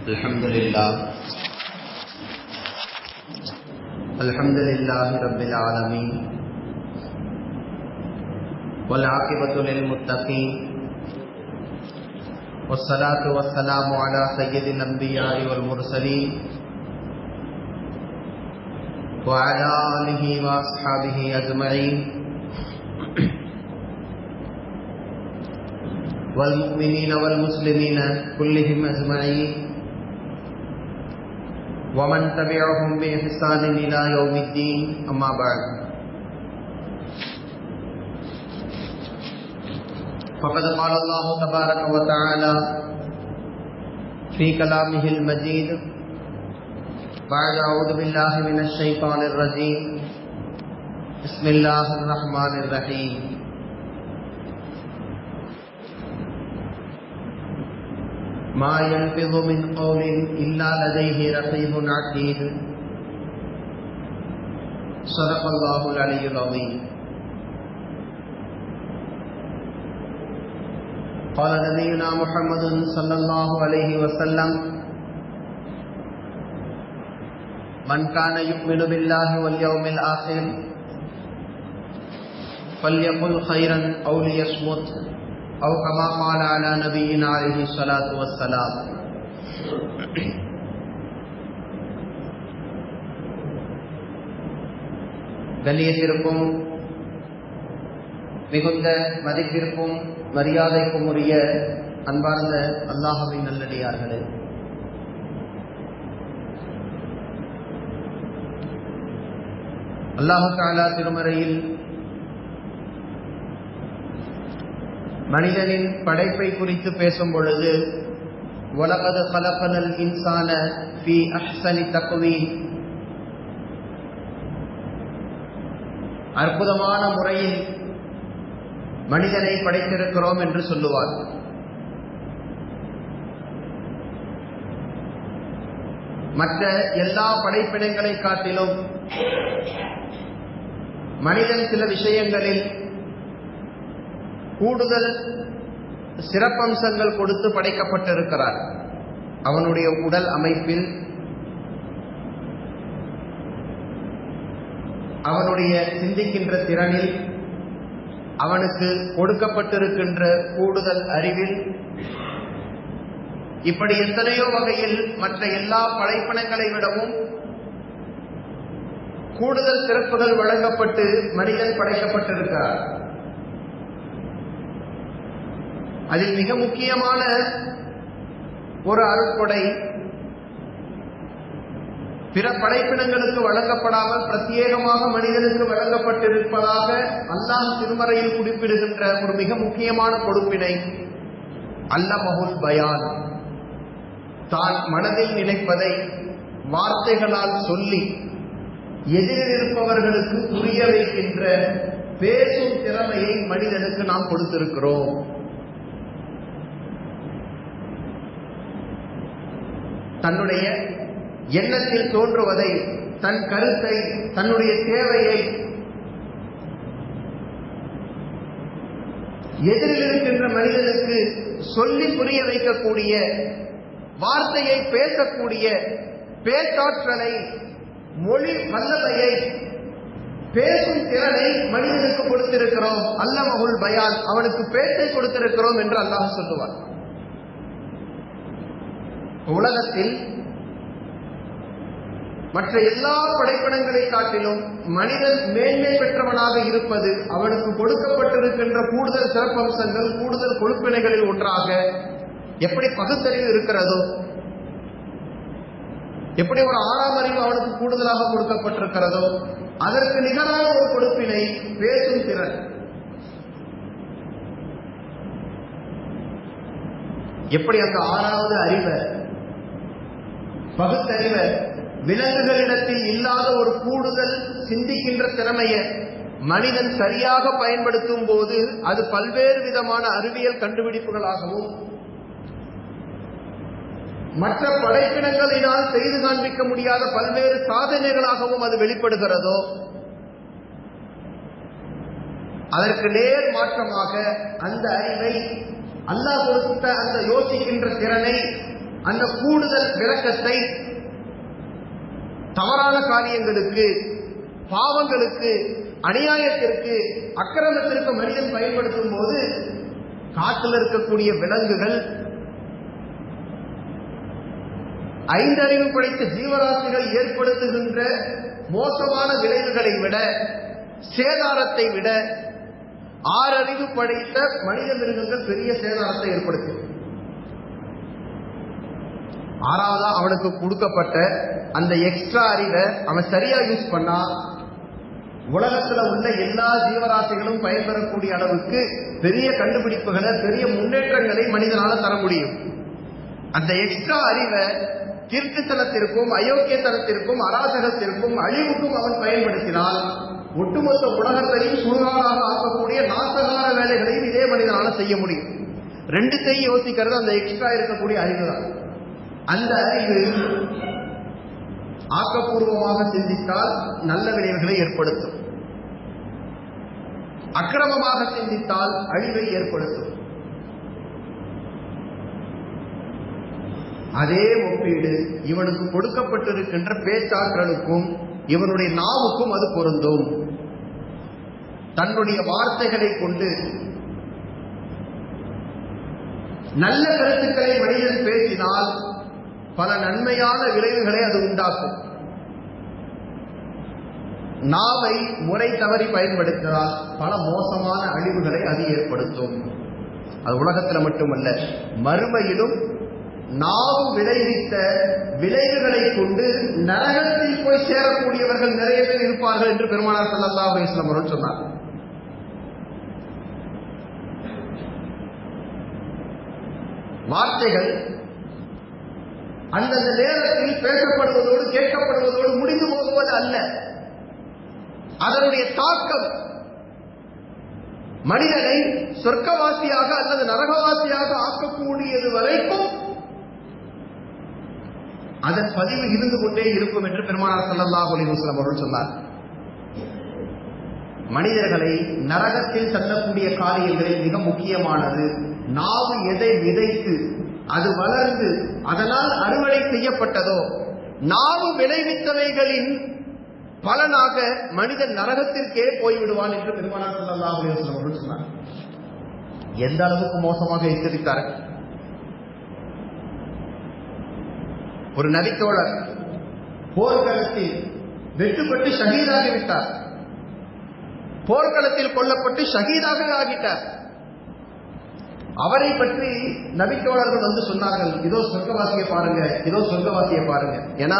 الحمد لله رب العالمين والعاقبة للمتقين والصلاة والسلام على سيد الأنبياء والمرسلين وعلى آله وأصحابه أجمعين والمؤمنين والمسلمين كلهم أجمعين ومن تبعهم بإحسان إلى يوم الدين أما بعد فقد قال الله تبارك وتعالى في كلامه المجيد بعد أعوذ بالله من الشيطان الرجيم بسم الله الرحمن الرحيم ما يلفظ من قول إلا لديه رقيب عتيد صدق الله العلي العظيم. قال نبينا محمد صلى الله عليه وسلم من كان يؤمن بالله واليوم الآخر فليقل خيرا أو ليصمت أو كما قال على نبينا عليه الصلاة والسلام. கண்ணியத்திற்கும் மிகுந்த மதிப்பிற்கும் மரியாதைக்கும் உரிய அன்பார்ந்த அல்லாஹ்வின் நல்லடியார்களே, அல்லாஹ் தஆலா திருமறையில் மனிதனின் படைப்பை குறித்து பேசும் பொழுது வலகத் கலகனல் இன்சான ஃபீ அஹ்ஸனி தக்வீம், அற்புதமான முறையில் மனிதனை படைத்திருக்கிறோம் என்று சொல்லுவார். மற்ற எல்லா படைப்பினங்களை காட்டிலும் மனிதன் சில விஷயங்களில் கூடுதல் சிறப்பம்சங்கள் கொடுத்து படைக்கப்பட்டிருக்கிறார். அவனுடைய உடல் அமைப்பில், அவனுடைய சிந்திக்கின்ற திறனில், அவனுக்கு கொடுக்கப்பட்டிருக்கின்ற கூடுதல் அறிவில், இப்படி எத்தனையோ வகையில் மற்ற எல்லா படைப்பினங்களை விடவும் கூடுதல் சிறப்புகள் வழங்கப்பட்டு மனிதன் படைக்கப்பட்டிருக்கிறார். அதில் மிக முக்கியமான ஒரு அருட்கொடை பிற படைப்பினங்களுக்கு வழங்கப்படாமல் பிரத்யேகமாக மனிதனுக்கு வழங்கப்பட்டிருப்பதாக அல்லாஹ் திருமறையில் குறிப்பிடுகின்ற ஒரு மிக முக்கியமான கொடுப்பினை அல்லமஹுல் பயான். தான் மனதில் நினைப்பதை வார்த்தைகளால் சொல்லி எதிரில் இருப்பவர்களுக்கு புரிய வைக்கின்ற பேசும் திறமையை மனிதனுக்கு நாம் கொடுத்திருக்கிறோம். தன்னுடைய எண்ணத்தில் தோன்றுவதை, தன் கருத்தை, தன்னுடைய தேவையை எதிரில் இருக்கின்ற மனிதனுக்கு சொல்லி புரிய வைக்கக்கூடிய, வார்த்தையை பேசக்கூடிய பேச்சாற்றலை, மொழி வல்லமையை, பேசும் திறனை மனிதனுக்கு கொடுத்திருக்கிறோம். அல்லமஹுல் பயான், அவனுக்கு பேச்சை கொடுத்திருக்கிறோம் என்று அல்லாஹ் சொல்லுவார். உலகத்தில் மற்ற எல்லா படைப்பினங்களை காட்டிலும் மனிதன் மேன்மை பெற்றவனாக இருப்பது அவனுக்கு கொடுக்கப்பட்டிருக்கின்ற கூடுதல் சிறப்பம்சங்கள், கூடுதல் கொடுப்பினைகளில் ஒன்றாக எப்படி பகுத்தறிவு இருக்கிறதோ, எப்படி ஒரு ஆறாம் அறிவு அவனுக்கு கூடுதலாக கொடுக்கப்பட்டிருக்கிறதோ, அதற்கு நிகரான ஒரு கொடுப்பினை பேசும் திறன். எப்படி அந்த ஆறாவது அறிவை, பகுத்தறிவை, விலங்குகளிடத்தில் இல்லாத ஒரு கூடுதல் சிந்திக்கின்ற திறமையை மனிதன் சரியாக பயன்படுத்தும் போது அது பல்வேறு விதமான அறிவியல் கண்டுபிடிப்புகளாகவும் மற்ற படைப்பினங்களினால் செய்து காண்பிக்க முடியாத பல்வேறு சாதனைகளாகவும் அது வெளிப்படுகிறதோ, அதற்கு நேர் மாற்றமாக அந்த அறிவை, அல்லாஹ் கொடுத்த அந்த யோசிக்கின்ற திறனை அந்த கூடுதல் விளக்கத்தை தவறான காரியங்களுக்கு, பாவங்களுக்கு, அநியாயத்திற்கு, அக்கிரமத்திற்கு மனிதன் பயன்படுத்தும் போது காட்டில் இருக்கக்கூடிய விலங்குகள், ஐந்தறிவு படைத்த ஜீவராசிகள் ஏற்படுத்துகின்ற மோசமான விளைவுகளை விட, சேதாரத்தை விட, ஆறறிவு படைத்த மனித மிருகங்கள் பெரிய சேதாரத்தை ஏற்படுத்தும். ஆறாவதா அவனுக்கு கொடுக்கப்பட்ட அந்த எக்ஸ்ட்ரா அறிவை அவன் சரியா யூஸ் பண்ணா உலகத்துல உள்ள எல்லா ஜீவராசிகளும் பயன்பெறக்கூடிய அளவுக்கு பெரிய கண்டுபிடிப்புகளை, பெரிய முன்னேற்றங்களை மனிதனால தர முடியும். அந்த எக்ஸ்ட்ரா அறிவை கீர்த்தித்தனத்திற்கும், அயோக்கியத்தனத்திற்கும், அராஜகத்திற்கும், அழிவுக்கும் அவன் பயன்படுத்தினால் ஒட்டுமொத்த உலகத்தையும் சுடுகாடாக ஆக்கக்கூடிய நாசகார வேலைகளையும் இதே மனிதனால செய்ய முடியும். ரெண்டுத்தையும் யோசிக்கிறது அந்த எக்ஸ்ட்ரா இருக்கக்கூடிய அறிவு தான். அந்த அறிவு ஆக்கப்பூர்வமாக சிந்தித்தால் நல்ல விளைவுகளை ஏற்படுத்தும், அக்கிரமமாக சிந்தித்தால் அழிவை ஏற்படுத்தும். அதே ஒப்பீடு இவனுக்கு கொடுக்கப்பட்டிருக்கின்ற பேச்சாற்றலுக்கும் இவனுடைய நாவுக்கும் அது பொருந்தும். தன்னுடைய வார்த்தைகளை கொண்டு நல்ல கருத்துக்களை மனிதன் பேசினால் பல நன்மையான விளைவுகளை அது உண்டாக்கும். நாவை முறை தவறி பயன்படுத்தினால் பல மோசமான அழிவுகளை அது ஏற்படுத்தும். அது உலகத்தில் மட்டுமல்ல, மறுமையிலும் நாவு விளைவித்த விளைவுகளை கொண்டு நரகத்தில் போய் சேரக்கூடியவர்கள் நிறைய பேர் இருப்பார்கள் என்று பெருமானார் ஸல்லல்லாஹு அலைஹி வஸல்லம் அவர்கள் சொன்னார். வார்த்தைகள் அந்தந்த நேரத்தில் பேசப்படுவதோடு, கேட்கப்படுவதோடு முடிந்து போகுவது அல்ல. அதனுடைய தாக்கம் மனிதனை சொர்க்கவாசியாக அல்லது நரகவாசியாக ஆக்கக்கூடியது வரைக்கும் அதன் பதிவு இருந்து கொண்டே இருக்கும் என்று பெருமானார் ஸல்லல்லாஹு அலைஹி வஸல்லம் அவர்கள் சொன்னார். மனிதர்களை நரகத்தில் தள்ளக்கூடிய காரியங்களில் மிக முக்கியமானது நாவு எதை விதைத்து அது வளர்ந்து அதனால் அறுவடை செய்யப்பட்டதோ, நாவு விளைவித்தவைகளின் பலனாக மனிதன் நரகத்திற்கே போய்விடுவான் என்று பெருமானார் ஸல்லல்லாஹு அலைஹி வஸல்லம் அவர்கள் சொன்னார். எந்த அளவுக்கு மோசமாக எச்சரித்தார்கள். ஒரு நபித்தோழர் போர்க்களத்தில் வெட்டுப்பட்டு ஷஹீதாகிவிட்டார். போர்க்களத்தில் கொல்லப்பட்டு ஷஹீதாக ஆகிட்டார். அவரை பற்றி நபித்தோழர்கள் வந்து சொன்னார்கள், இதோ சொர்க்கவாசியை பாருங்க, இதோ சொர்க்கவாசியை பாருங்க. ஏன்னா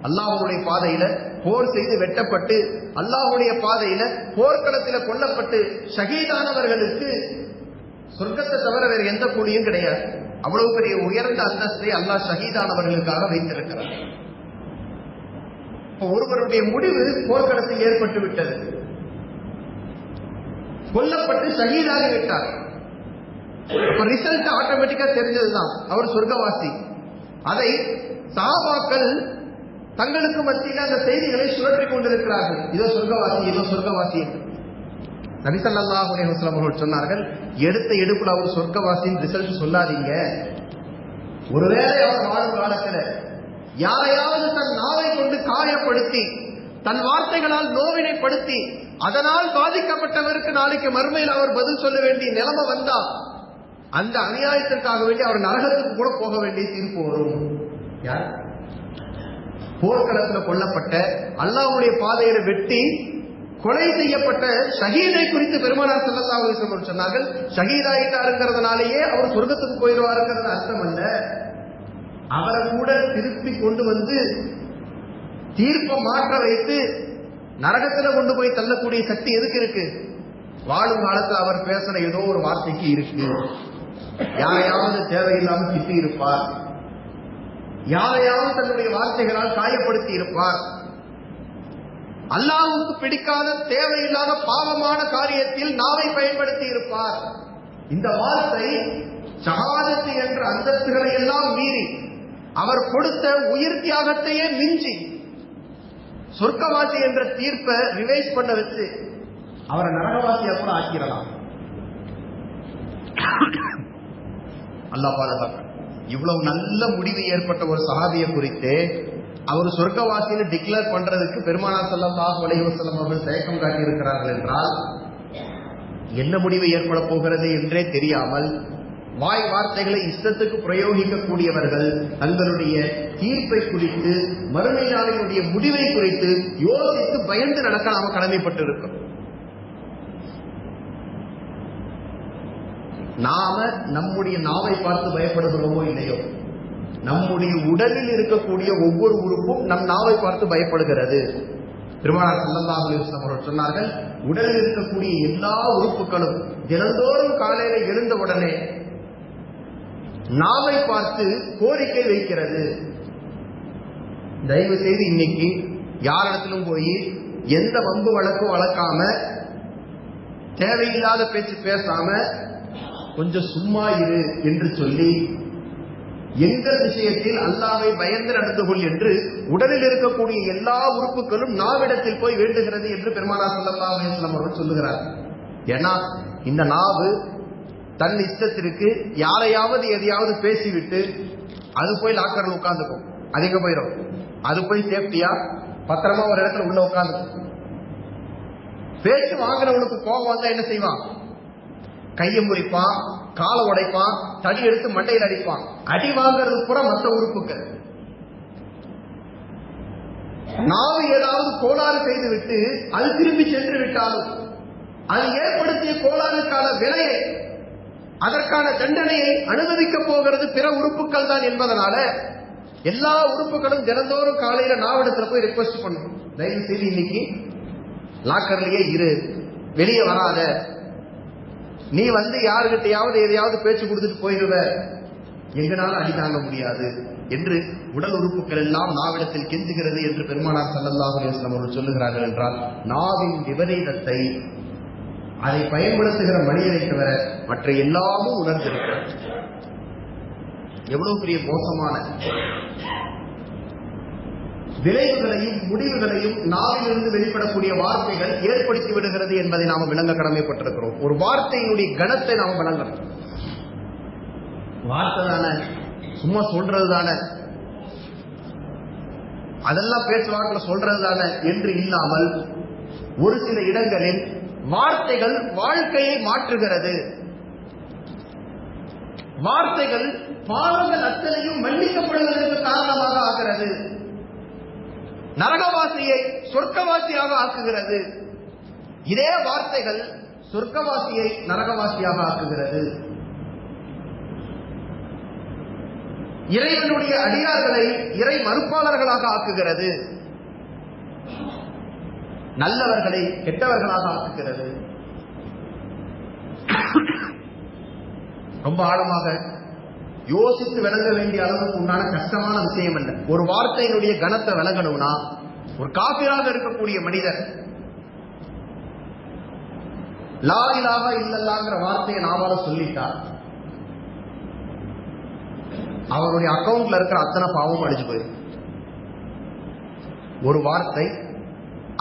அல்லாஹ்வுடைய பாதையில போர் செய்து வெட்டப்பட்டு, அல்லாஹ்வுடைய பாதையில போர்க்களத்தில் கொல்லப்பட்டு ஷஹீதானவர்களுக்கு சொர்க்கத்தை தவிர வேறு எந்த கூலியும் கிடையாது. அவ்வளவு பெரிய உயர்ந்த அந்தஸ்தை அல்லாஹ் ஷஹீதானவர்களுக்காக வைத்திருக்கிறார். ஒருவருடைய முடிவு போர்க்களத்தில் ஏற்பட்டு விட்டது, கொல்லப்பட்டு ஷஹீதாகி விட்டார். ரிசல்ட் ஆட்டோமேட்டிக்கா தெரிஞ்சதுதான், அவர் சொர்க்கவாசி. அதை சஹாபாக்கள் தங்களுக்கு மத்தியில் அந்த செய்திகளை சுழற்றிக் கொண்டிருக்கிறார்கள், இதோ சொர்க்கவாசி, இதோ சொர்க்கவாசி. நபி ஸல்லல்லாஹு அலைஹி வஸல்லம் அவர்கள் சொன்னார்கள், எடுத்த எடுப்புல அவர் சொர்க்கவாசியின் ரிசல்ட் சொல்லாதீங்க. ஒருவேளை அவர் வாழும் காலத்தில் யாரையாவது தன் நாவை கொண்டு காயப்படுத்தி, தன் வார்த்தைகளால் நோவினைப்படுத்தி, அதனால் பாதிக்கப்பட்டவருக்கு நாளைக்கு மறுமையில் அவர் பதில் சொல்ல வேண்டிய நிலைமை வந்தா, அந்த அநியாயத்திற்காக வேண்டி அவர் நரகத்துக்கு கூட போக வேண்டிய தீர்ப்பு வரும். யார்? போர்க்களத்தில் கொல்லப்பட்ட, அல்லாஹ்வுடைய பாதையில வெட்டி கொலை செய்யப்பட்ட ஷஹீதை குறித்து பெருமானார் ஸல்லல்லாஹு அலைஹி வஸல்லம் சொன்னார்கள், ஷஹீதாயிட்டாருங்கிறதுனாலேயே அவர் சொர்க்கத்துக்கு போயிடுவாருங்கிறது அர்த்தம் அல்ல. அவரை கூட திருப்பி கொண்டு வந்து தீர்ப்பை மாற்ற வைத்து நரகத்தில் கொண்டு போய் தள்ளக்கூடிய சக்தி எதுக்கு இருக்கு? வாழும் காலத்தில் அவர் பேசுற ஏதோ ஒரு வார்த்தைக்கு இருக்கு. யாரையாவது தேவையில்லாமல் திட்டி இருப்பார், யாரையாவது தன்னுடைய வார்த்தைகளால் காயப்படுத்தி இருப்பார், அல்லாஹ்வுக்கு பிடிக்காத தேவையில்லாத பாவமான காரியத்தில் நாவை பயன்படுத்தி இருப்பார். இந்த வார்த்தை ஷஹாதத் என்ற அந்தஸ்துகளை எல்லாம் மீறி, அவர் கொடுத்த உயிர் தியாகத்தையே மிஞ்சி சொர்க்கவாசி என்ற தீர்ப்பை ரிவைஸ் பண்ண வச்சு அவரை நரகவாசியா கூட ஆக்கிடலாம். அல்லாஹ் பாதுகாக்க. இவ்வளவு நல்ல முடிவு ஏற்பட்ட ஒரு சஹாபியை குறித்து அவர் சொர்க்கவாசின்னு டிக்ளேர் பண்றதுக்கு பெருமானார் ஸல்லல்லாஹு அலைஹி வஸல்லம் அவர்கள் தயக்கம் காட்டியிருக்கிறார்கள் என்றால் என்ன முடிவு ஏற்பட போகிறது என்றே தெரியாமல் வாய் வார்த்தைகளை இஷ்டத்துக்கு பிரயோகிக்கக்கூடியவர்கள் தங்களுடைய தீர்ப்பை குறித்து மறுமை நாளினுடைய முடிவை குறித்து யோசித்து பயந்து நடக்க நாம கடமைப்பட்டு இருக்கோம். நாம நம்முடைய நாவை பார்த்து பயப்படுகிறோமோ இல்லையோ, நம்முடைய உடலில் இருக்கக்கூடிய ஒவ்வொரு உறுப்பும் நம் நாவை பார்த்து பயப்படுகிறது. பெருமானார் ஸல்லல்லாஹு அலைஹி வஸல்லம் அவர்கள் சொன்னார்கள், உடலில் இருக்கக்கூடிய எல்லா உறுப்புகளும் தினந்தோறும் காலையில எழுந்த உடனே நாவை பார்த்து கோரிக்கை வைக்கிறது. தயவு செய்து இன்னைக்கு யாரிடத்திலும் போய் எந்த வம்பு வழக்கும் வளர்க்காம தேவையில்லாத பேச்சு பேசாம கொஞ்சம் சும்மா இரு என்று சொல்லி எங்கள் விஷயத்தில் அல்லாஹ்வை பயந்து நடந்து கொள் என்று உடலில் இருக்கக்கூடிய எல்லா உறுப்புகளும் நாவிடத்தில் போய் வேண்டுகிறது என்று பெருமானார் ஸல்லல்லாஹு அலைஹி வஸல்லம் அவர்கள் சொல்லுகிறார். ஏன்னா இந்த நாவு தன் இஷ்டத்திற்கு யாரையாவது எதையாவது பேசிவிட்டு அது போய் லாக்கர்ல உட்கார்ந்துக்கும். அது எங்க போயிடும்? அது போய் சேஃப்டியா பத்திரமா ஒரு இடத்துல உள்ள உட்கார்ந்துக்கும். பேச்சு வாங்குறவனுக்கு கோபம் வந்தா என்ன செய்வான்? கையை முறிப்பான், காலை உடைப்பான், தடி எடுத்து மண்டையில் அடிப்பான். அடி வாங்கிறது பூரா மற்ற உறுப்புகள். நாவு ஏதாவது கோளாறு செய்து விட்டு அது திரும்பி சென்று விட்டாலும் அது ஏற்படுத்திய கோளாறுக்கான விலையை, அதற்கான தண்டனையை அனுபவிக்க போகிறது பிற உறுப்புகள் தான் என்பதனால எல்லா உறுப்புகளும் தினந்தோறும் காலையில நாவிடத்துல போய் ரிக்வெஸ்ட் பண்ணும், தயவு செய்து இன்னைக்கு லாக்கர்லயே இரு, வெளியே வராத, நீ வந்து யாருகிட்டையாவது எதையாவது பேச்சு கொடுத்துட்டு போயிடுவ, எங்களால அடி தாங்க முடியாது என்று உடல் உறுப்புகள் எல்லாம் நாவிடத்தில் கெஞ்சுகிறது என்று பெருமானார் ஸல்லல்லாஹு அலைஹி வஸல்லம் அவர்கள் சொல்லுகிறார்கள். என்றால் நாவின் விபரீதத்தை அதை பயன்படுத்துகிற மனிதனை தவிர மற்ற எல்லாமும் உணர்ந்திருக்கிறார். எவ்வளவு பெரிய மோசமான விளைவுகளையும் முடிவுகளையும் நாவிலிருந்து வெளிப்படக்கூடிய வார்த்தைகள் ஏற்படுத்தி விடுகிறது என்பதை நாம் விளங்க கடமைப்பட்டிருக்கிறோம். ஒரு வார்த்தையினுடைய கணத்தை நாம் விளங்கணும். வார்த்தை தானே, சும்மா சொல்றது தானே, அதெல்லாம் பேச்சுவார்த்தை சொல்றது தானே என்று இல்லாமல் ஒரு சில இடங்களில் வார்த்தைகள் வாழ்க்கையை மாற்றுகிறது. வார்த்தைகள் பாவங்கள் அத்தனையும் மன்னிக்கப்படுவதற்கு காரணமாக ஆகிறது. நரகவாசியை சொர்க்கவாசியாக ஆக்குகிறது. இதே வார்த்தைகள் சொர்க்கவாசியை நரகவாசியாக ஆக்குகிறது. இறைவனுடைய அடியார்களை இறை மறுப்பாளர்களாக ஆக்குகிறது. நல்லவர்களை கெட்டவர்களாக ஆக்குகிறது. ரொம்ப ஆழமாக யோசித்து விளங்க வேண்டிய அளவுக்கு உண்டான கஷ்டமான விஷயம் அல்ல. ஒரு வார்த்தையினுடைய கணத்தை விளங்கணும்னா ஒரு காபிராக இருக்கக்கூடிய மனிதர் லா இலாஹ இல்லல்லாஹ்ங்கற வார்த்தையை நாவால சொல்லிட்டார், அவருடைய அக்கவுண்ட்ல இருக்கிற அத்தனை பாவமும் அழிஞ்சு போயிடும். ஒரு வார்த்தை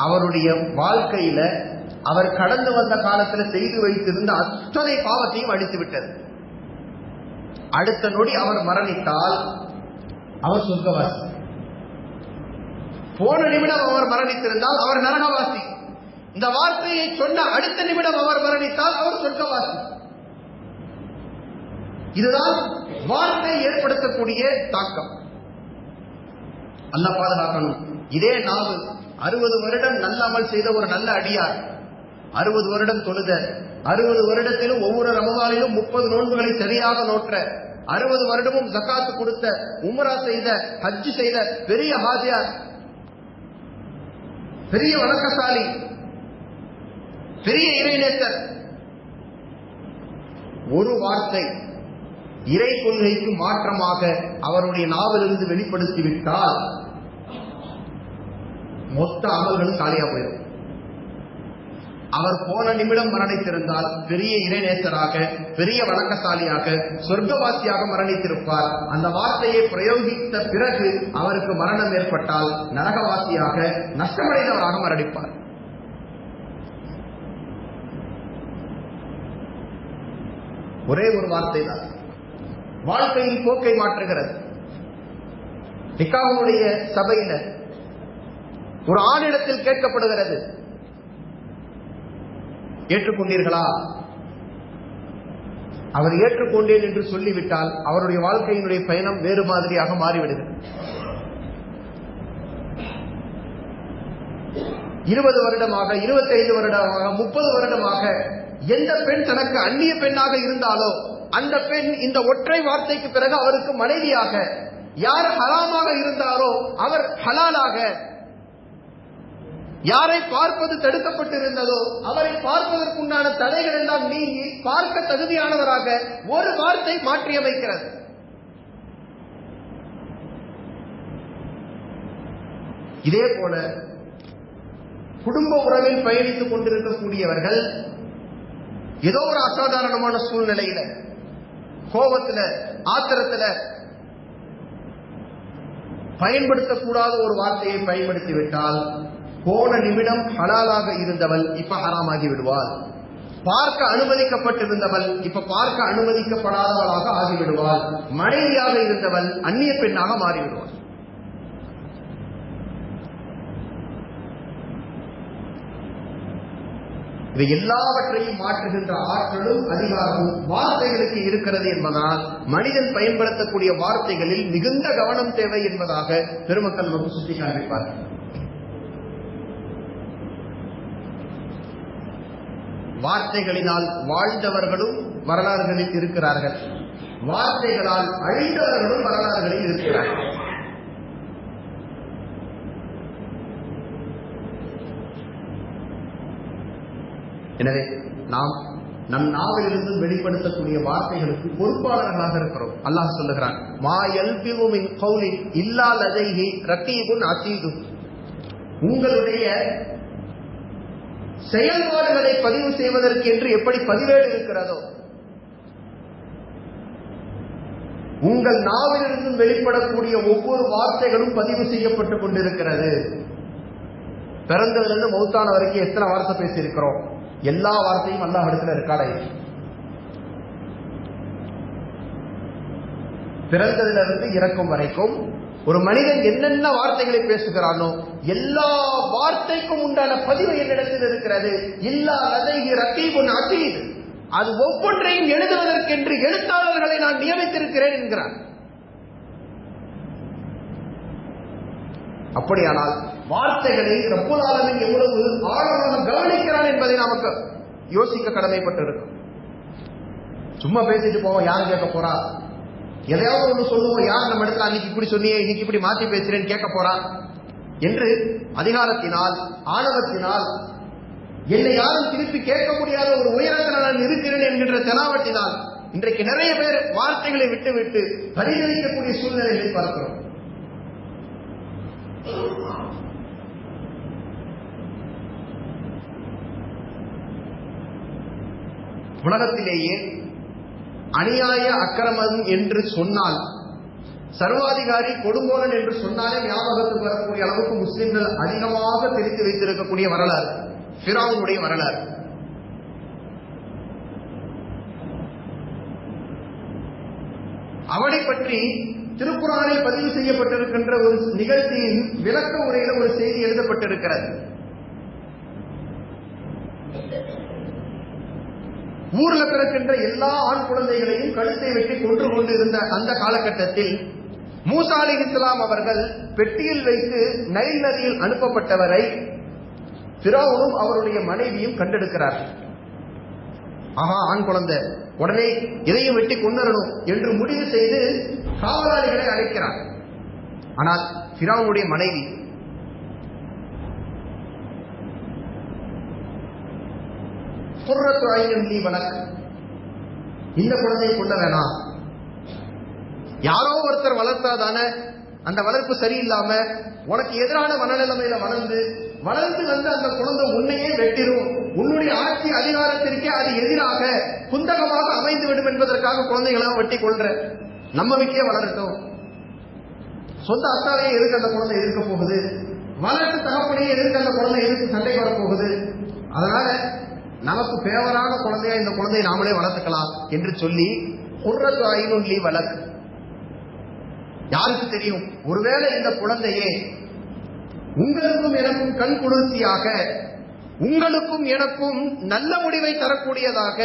அவருடைய வாழ்க்கையில அவர் கடந்து வந்த காலத்தில் செய்து வைத்திருந்த அத்தனை பாவத்தையும் அழித்து விட்டது. அடுத்த நொடி அவர் மரணித்தால் அவர் சொர்க்கவாசி. போன நிமிடம் அவர் மரணித்திருந்தால் அவர் நரகவாசி. இந்த வார்த்தையை சொன்ன அடுத்த நிமிடம் அவர் மரணித்தால் அவர் சொர்க்கவாசி. இதுதான் வார்த்தை ஏற்படுத்தக்கூடிய தாக்கம். அல்லாஹ் பாதுகாக்கணும். இதே நாவு 60 வருடம் நல்ல அமல் செய்த ஒரு நல்ல அடியார், 60 வருடம் தொழுத, 60 வருடத்திலும் ஒவ்வொரு ரமதானிலும் 30 நோன்புகளை சரியாக நோற்ற, 60 வருடமும் ஜகாத்து கொடுத்த, உம்ரா செய்த, ஹஜ் செய்த பெரிய ஹாஜியார், பெரிய வணக்கசாலி, பெரிய இறைநேசர், ஒரு வார்த்தை இறை கொள்கைக்கு மாற்றமாக அவருடைய நாவிலிருந்து வெளிப்படுத்திவிட்டால் மொத்த அமல்களும் காலியா போயிடும். அவர் போன நிமிடம் மரணித்திருந்தால் பெரிய இறைநேசராக, பெரிய வணக்கசாலியாக, சொர்க்கவாசியாக மரணித்திருப்பார். அந்த வார்த்தையை பிரயோகித்த பிறகு அவருக்கு மரணம் ஏற்பட்டால் நரகவாசியாக, நஷ்டமடைந்தவராக மரணிப்பார். ஒரே ஒரு வார்த்தை தான். வாழ்க்கையின் போக்கை மாற்றுகிறது. நிக்காஹுடைய சபையில ஒரு ஆணிடத்தில் கேட்கப்படுகிறது, ஏற்றுக்கொண்டீர்களா? அவர் ஏற்றுக்கொண்டேன் என்று சொல்லிவிட்டால் அவருடைய வாழ்க்கையினுடைய பயணம் வேறு மாதிரியாக மாறிவிடுகிறது. 20 வருடமாக, 25 வருடமாக, 30 வருடமாக எந்த பெண் தனக்கு அந்நிய பெண்ணாக இருந்தாலோ அந்த பெண் இந்த ஒற்றை வார்த்தைக்கு பிறகு அவருக்கு மனைவியாக, யார் ஹராமாக இருந்தாரோ அவர் ஹலாலாக, யாரை பார்ப்பது தடுக்கப்பட்டிருந்ததோ அவரை பார்ப்பதற்குண்டான தடைகள் எல்லாம் நீங்கி பார்க்க தகுதியானவராக ஒரு வார்த்தை மாற்றியமைக்கிறது. இதே போல குடும்ப உறவில் பயணித்துக் கொண்டிருக்கக்கூடியவர்கள் ஏதோ ஒரு அசாதாரணமான சூழ்நிலையில, கோபத்துல, ஆத்திரத்துல பயன்படுத்தக்கூடாத ஒரு வார்த்தையை பயன்படுத்திவிட்டால் போன நிமிடம் ஹலாலாக இருந்தவள் இப்ப ஹராமாகி விடுவாள். பார்க்க அனுமதிக்கப்பட்டிருந்தவள் இப்ப பார்க்க அனுமதிக்கப்படாதவளாக ஆகிவிடுவாள். மனைவியாக இருந்தவள் அந்நிய பெண்ணாக மாறிவிடுவாள். இவை எல்லாவற்றையும் மாற்றுகின்ற ஆற்றலும் அதிகாரமும் வார்த்தைகளுக்கு இருக்கிறது என்பதனால் மனிதன் பயன்படுத்தக்கூடிய வார்த்தைகளில் மிகுந்த கவனம் தேவை என்பதாக பெருமக்கள் நமக்கு சுட்டி காண்பிப்பார்கள். வார்த்தைகளினால் வாழ்ந்தவர்களும் வரலாறுகளில் இருக்கிறார்கள், வார்த்தைகளால் அழிந்தவர்களும் வரலாறுகளில் இருக்கிறார்கள். எனவே நாம் நம் நாவிலிருந்து வெளிப்படுத்தக்கூடிய வார்த்தைகளுக்கு பொறுப்பாளர்களாக இருக்கிறோம். அல்லாஹ் சொல்லுகிறான், மா யல்பிது மின் கௌலின் இல்லா லதைஹி ரகீபுன் அதீது. உங்களுடைய செயல்பாடுகளை பதிவு செய்வதற்கு என்று எப்படி பதிவேடு இருக்கிறதோ, உங்கள் நாவிலிருந்து வெளிப்படக்கூடிய ஒவ்வொரு வார்த்தைகளும் பதிவு செய்யப்பட்டுக் கொண்டிருக்கிறது. பிறந்ததிலிருந்து மௌத்தான வரைக்கும் எத்தனை வார்த்தை பேசியிருக்கிறோம், எல்லா வார்த்தையும் அல்லாஹ் இடத்துல ரெக்கார்டாயிருக்கு. பிறந்ததிலிருந்து இறக்கும் வரைக்கும் ஒரு மனிதன் என்னென்ன வார்த்தைகளை பேசுகிறானோ எல்லா வார்த்தைக்கும் உண்டான பதிவு என்னிடத்தில் இருக்கிறது. இல்லா லதைஹி ரகீபுன் அதீத். அது ஒவ்வொன்றையும் எழுதுவதற்கென்று எழுத்தாளர்களை நான் நியமித்திருக்கிறேன் என்கிறார். அப்படியானால் வார்த்தைகளை ரப்புல் ஆலமீன் எவ்வளவு ஆழமாக கவனிக்கிறான் என்பதை நமக்கு யோசிக்க கடமைப்பட்டிருக்கும். சும்மா பேசிட்டு போவோம், யாரும் கேட்க போறா? எதையாவது ஒன்று சொல்லுவோம், யார் நம்ம இடத்துல அன்னைக்கு இப்படி சொன்னியே, இன்னைக்கு இப்படி மாற்றி பேசுறேன்னு கேட்க போறா என்று அதிகாரத்தினால், ஆணவத்தினால், என்னை யாரும் திருப்பி கேட்க முடியாத ஒரு உயரத்தில் நான் இருக்கிறேன் என்கின்ற தெனாவட்டினால் இன்றைக்கு நிறைய பேர் வார்த்தைகளை விட்டுவிட்டு பரிகரிக்கக்கூடிய சூழ்நிலைகளை பார்க்கிறோம். உலகத்திலேயே அநியாய அக்கிரமம் என்று சொன்னால், சர்வாதிகாரி கொடுங்கோலன் என்று சொன்னாலே ஞாபகத்துக்கு வரக்கூடிய அளவுக்கு முஸ்லிம்கள் அதிகமாக தெரிந்து வைத்திருக்கக்கூடிய வரலாறு ஃபிரௌனுடைய வரலாறு. அவனை பற்றி திருக்குர்ஆனில் பதிவு செய்யப்பட்டிருக்கின்ற ஒரு நிகழ்ச்சியின் விளக்க உரையில ஒரு செய்தி எழுதப்பட்டிருக்கிறது. ஊர்ல பிறக்கின்ற எல்லா ஆண் குழந்தைகளையும் கழுத்தை வெட்டி கொன்று கொண்டு இருந்த அந்த காலகட்டத்தில் மூசா அலைஹிஸ்ஸலாம் அவர்கள் பெட்டியில் வைத்து நைல் நதியில் அனுப்பப்பட்டவரை ஃபிரௌனும் அவருடைய மனைவியும் கண்டெடுக்கிறார்கள். ஆஹா, ஆண் குழந்தை, உடனே இதையும் வெட்டி கொன்னரணும் என்று முடிவு செய்து காவலாளிகளை அழைக்கிறார். ஆனால் ஃபிரௌனுடைய மனைவி குர்ரத்து ஐனின் லீ வலக், இந்த குழந்தையை கொள்ள வேணாம், யாரோ ஒருத்தர் வளர்த்தாதானே, அந்த வளர்ப்பு சரியில்லாம உனக்கு எதிரான மனநிலைமையில வளர்ந்து வந்து அந்த குழந்தை உன்னையே வெட்டிடும், உன்னுடைய ஆட்சி அதிகாரத்திற்கே அது எதிராக குந்தகமாக அமைந்துவிடும் என்பதற்காக குழந்தைகளாம் வெட்டி கொள்ற, நம்ம வீட்டிலே வளரட்டும். சொந்த அத்தாவையே எதுக்கு அந்த குழந்தை எதிர்க்க போகுது, வளர்த்து தகப்பனையே எதிர்க்க அந்த குழந்தை எதிர்த்து சண்டைக்கு வரப்போகுது, அதனால நமக்கு பேவரான குழந்தையா இந்த குழந்தையை நாமளே வளர்த்துக்கலாம் என்று சொல்லி குர்ரத்து ஐனுன் லி வலக். யாருக்கு தெரியும், ஒருவேளை இந்த குழந்தையே உங்களுக்கும் எனக்கும் கண் குளிர்ச்சியாக, உங்களுக்கும் எனக்கும் நல்ல முடிவை தரக்கூடியதாக,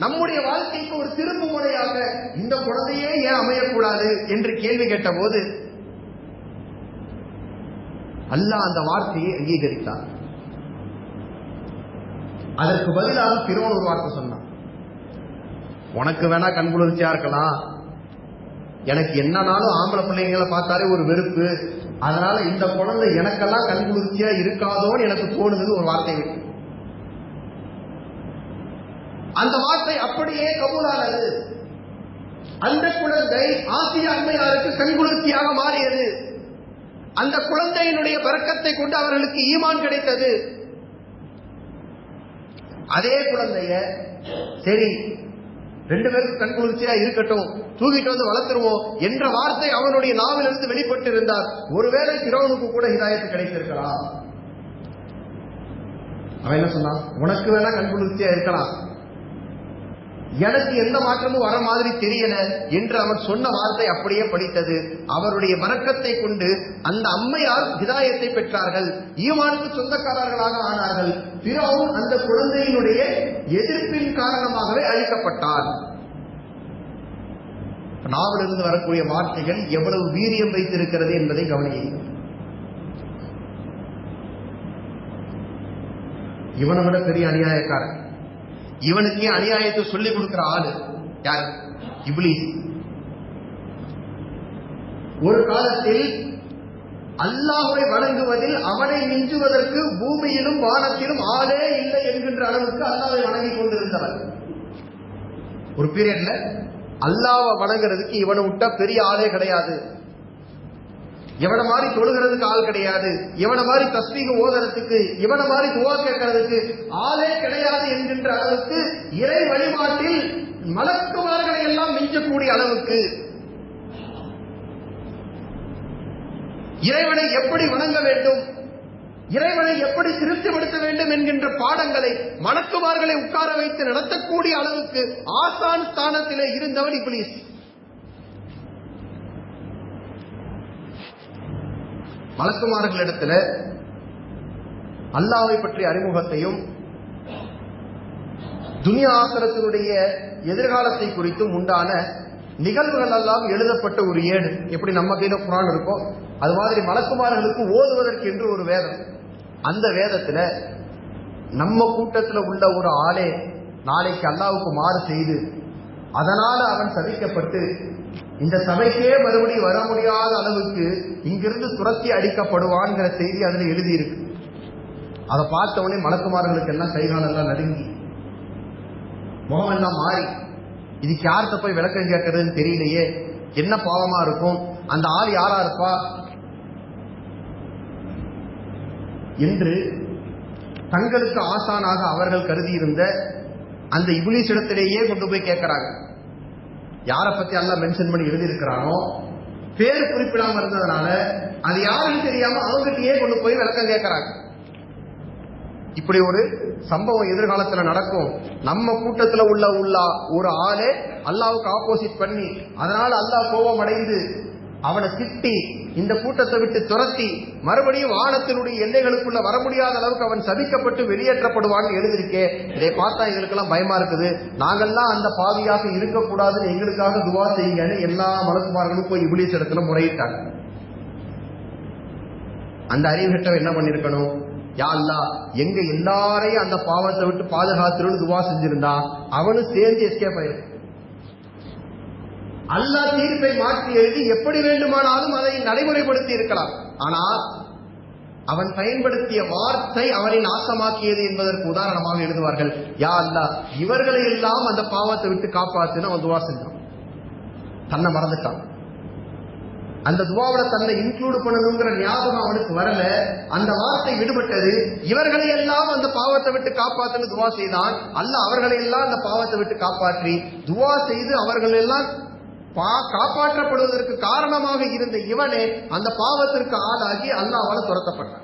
நம்முடைய வாழ்க்கைக்கு ஒரு திருப்பு முறையாக இந்த குழந்தையே ஏன் அமையக்கூடாது என்று கேள்வி கேட்ட போது அல்லாஹ் அந்த வார்த்தையை அங்கீகரித்தார். அதற்கு பதிலாக பிறோன் ஒரு வார்த்தை சொன்னான், உனக்கு வேணா கண் குளிர்ச்சியா இருக்கலாம், எனக்கு என்னன்னாலும் ஆம்பளை பிள்ளைங்களை பார்த்தாலே ஒரு வெறுப்பு, அதனால இந்த குழந்தை எனக்கெல்லாம் கண் குளிர்ச்சியா இருக்காதோன்னு எனக்கு தோணுது ஒரு வார்த்தை விட்டு. அந்த வார்த்தை அப்படியே கபூலானது. அந்த குழந்தை ஆசியா அம்மையாருக்கு கண் குளிர்ச்சியாக மாறியது. அந்த குழந்தையினுடைய பரக்கத்தை கொண்டு அவர்களுக்கு ஈமான் கிடைத்தது. அதே குழந்தைய சரி 2 பேருக்கு கண் குளிர்ச்சியா இருக்கட்டும், தூக்கிட்டு வந்து வளர்த்துருவோம் என்ற வார்த்தை அவனுடைய நாவிலிருந்து வெளிப்பட்டு இருந்தார். ஒருவேளை பிறவனுக்கு கூட ஹிதாயத்து கிடைத்திருக்கலாம். அவன் என்ன சொன்னான், உனக்கு வேணா கண் குளிர்ச்சியா இருக்கலாம், எனக்கு எந்த மாற்றமும் வர மாதிரி தெரியல என்று அவன் சொன்ன வார்த்தை அப்படியே படித்தது. அவருடைய பரக்கத்தை கொண்டு அந்த அம்மையார் ஹிதாயத்தை பெற்றார்கள், ஈமானுக்கு சொந்தக்காரர்களாக ஆனார்கள். பிறவும் அந்த குழந்தையினுடைய எதிர்ப்பின் காரணமாகவே அழிக்கப்பட்டார். நாவிலிருந்து வரக்கூடிய வார்த்தைகள் எவ்வளவு வீரியம் வைத்திருக்கிறது என்பதை கவனியுங்கள். இவனை விட பெரிய அநியாயக்காரன், இவனுக்கே அநியாயத்தை சொல்லிக் கொடுக்கிற ஆளு யார்? இப்லீஸ். ஒரு காலத்தில் அல்லாஹ்வை வணங்குவதில் அவனை மிஞ்சுவதற்கு பூமியிலும் வானத்திலும் ஆளே இல்லை என்கின்ற அளவுக்கு அல்லாஹ்வை வணங்கிக் கொண்டிருந்தவர். ஒரு பீரியட்ல அல்லாஹ்வை வணங்குறதுக்கு இவனை விட்டா பெரிய ஆளே கிடையாது, இவனை மாதிரி தொழுகிறதுக்கு ஆள் கிடையாது, இவனை மாதிரி தஸ்பீக ஓதுறதுக்கு, இவனை மாதிரி துவா கேட்கறதுக்கு ஆளே கிடையாது என்கின்ற அளவுக்கு இறை வழிபாட்டில் மலக்குமார்களை எல்லாம் மிஞ்சக்கூடிய அளவுக்கு, இறைவனை எப்படி வணங்க வேண்டும், இறைவனை எப்படி திருப்திப்படுத்த வேண்டும் என்கின்ற பாடங்களை மலக்குமார்களை உட்கார வைத்து நடத்தக்கூடிய அளவுக்கு ஆசான் ஸ்தானத்திலே இருந்தவன் இப்லீஸ். மலக்குமார்களிடத்துல அல்லாஹ்வை பற்றிய அறிமுகத்தையும் துனியா ஆகிரத்தினுடைய எதிர்காலத்தை குறித்தும் உண்டான நிகழ்வுகள் எல்லாம் எழுதப்பட்ட ஒரு ஏடு. எப்படி நம்ம கையில குர்ஆன் இருக்கோ அது மாதிரி மலக்குமார்களுக்கு ஓதுவதற்கு என்று ஒரு வேதம். அந்த வேதத்துல நம்ம கூட்டத்துல உள்ள ஒரு ஆளே நாளைக்கு அல்லாஹ்வுக்கு மாறு செய்து அதனால அவன் சபிக்கப்பட்டு இந்த சபைக்கே மறுபடியும் வர முடியாத அளவுக்கு இங்கிருந்து துரத்தி அடிக்கப்படுவான்ங்கிற செய்தி அதுல எழுதியிருக்கு. அதை பார்த்தவனே மலக்குமார்களுக்கு எல்லாம் கைகாலெல்லாம் நடுங்கி முகம் எல்லாம் மாறி, இதுக்கு யார்கிட்ட போய் விளக்கம் கேட்கறதுன்னு தெரியலையே, என்ன பாவமா இருக்கும், அந்த ஆள் யாரா இருப்பா என்று தங்களுக்கு ஆசானாக அவர்கள் கருதி இருந்த அந்த இப்லீஸ் இடத்திலேயே கொண்டு போய் கேட்கிறாங்க. யாரை பத்தி எல்லாம் மென்ஷன் பண்ணி எழுதி இருக்கிறானோ பேர் குறிப்பிடாம இருந்ததுனால அது யாருன்னு தெரியாம அவங்ககிட்டயே கொண்டு போய் விளக்கம் கேட்கிறாங்க. இப்படி ஒரு சம்பவம் எதிர்காலத்துல நடக்கும். நம்ம கூட்டத்துல உள்ள ஒரு ஆளே அல்லாஹ்வுக்கு ஆப்போசிட் பண்ணி அதனால அல்லாஹ் கோபம் அடைந்து அவனை திட்டி இந்த கூட்டத்தை விட்டு துரத்தி மறுபடியும் வானத்தினுடைய எல்லைகளுக்குள்ள வர முடியாத அளவுக்கு அவன் சபிக்கப்பட்டு வெளியேற்றப்படுவான்னு எழுதிருக்கே. இதை பார்த்தா எங்களுக்கெல்லாம் பயமா இருக்குது, நாங்கெல்லாம் அந்த பாவியாக இருக்கக்கூடாதுன்னு எங்களுக்காக துவா செய்யுங்கன்னு எல்லா மலக்குமார்களும் போய் இப்லீஸ் இடத்துல முறையிட்டாங்க. அந்த அறிவுகட்டவன் என்ன பண்ணிருக்கணும், யா அல்லாஹ் எங்க எல்லாரையும் அந்த பாவத்தை விட்டு பாதுகாத்துருன்னு துவா செஞ்சிருந்தா அவனும் சேர்ந்து எஸ்கேப் ஆயிருக்கு. அல்லாஹ் தீர்ப்பை மாற்றி எழுதி எப்படி வேண்டுமானாலும் அதை நடைமுறைப்படுத்தி இருக்கலாம். ஆனால் அவன் பயன்படுத்திய வார்த்தை அவனை நாசமாக்கியது என்பதற்கு உதாரணமாக எழுதுவார்கள், யா அல்லாஹ் இவர்களை எல்லாம் அந்த பாவத்தை விட்டு காப்பாத்துன்னு அவன் துவா செஞ்சான். தன்னை மறந்துட்டான். அந்த துவாவில தன்னை இன்க்ளூட் பண்ணணுங்கிற ஞாபகம் அவனுக்கு வரல. அந்த வார்த்தை விடுபட்டது. இவர்களை எல்லாம் அந்த பாவத்தை விட்டு காப்பாத்துன்னு துவா செய்தான். அல்லாஹ் அவர்களை எல்லாம் அந்த பாவத்தை விட்டு காப்பாற்றி துவா செய்து அவர்கள் எல்லாம் காப்பாற்றப்படுவதற்கு காரணமாக இருந்த இவனே அந்த பாவத்திற்கு ஆளாகி அல்லாஹ்வால துரத்தப்பட்டான்.